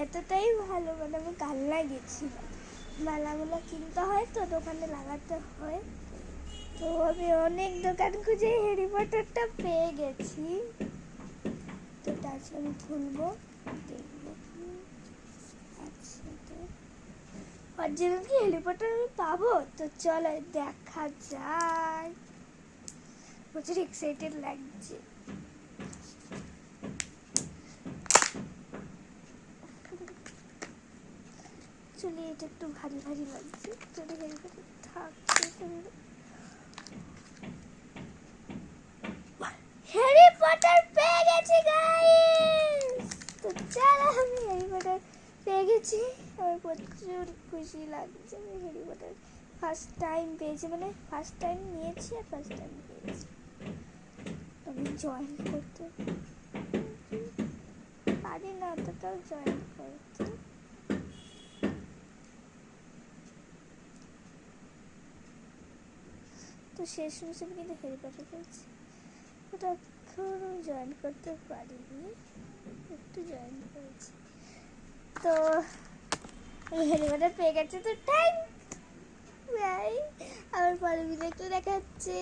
এতটাই ভালো, মানে আমি কালনায় গেছিলাম, মালাগুলো কিনতে হয় তো দোকানে লাগাতে হয়, তো আমি অনেক দোকান খুঁজে হ্যারি পটারটা পেয়ে গেছি। তো আজকে আমি খুলবো, দেখবো কি আছে। তো অরিজিনাল কি হ্যারি পটার আমি পাবো? তো চলো দেখা যায়। প্রচুর এক্সাইটেড লাগছে। চলি, এটা একটু ভারী ভারী লাগছে, যদি হ্যারি পটার থাকছে। হ্যারি পটার পেয়ে গেছি গাইস। তো চলো, আমি হ্যারি পটার পেয়ে গেছি। আমার প্রচুর খুশি লাগছে। আমি হ্যারি পটার ফার্স্ট টাইম পেয়েছি, মানে ফার্স্ট টাইম নিয়েছি আর ফার্স্ট টাইম পেয়েছি। আমি জয়েন করতে পারি না, অতটাও জয়েন করতে। তো শেষ হিসেবে কিন্তু হ্যারি পটার পেয়েছি, ওটা এখনো জয়েন করতে পারিনি, একটু জয়েন করেছি। তো আমি হ্যারি পটার পেয়ে গেছি, তো থ্যাংক বাই। আবার পরের ভিডিও একটু দেখাচ্ছে।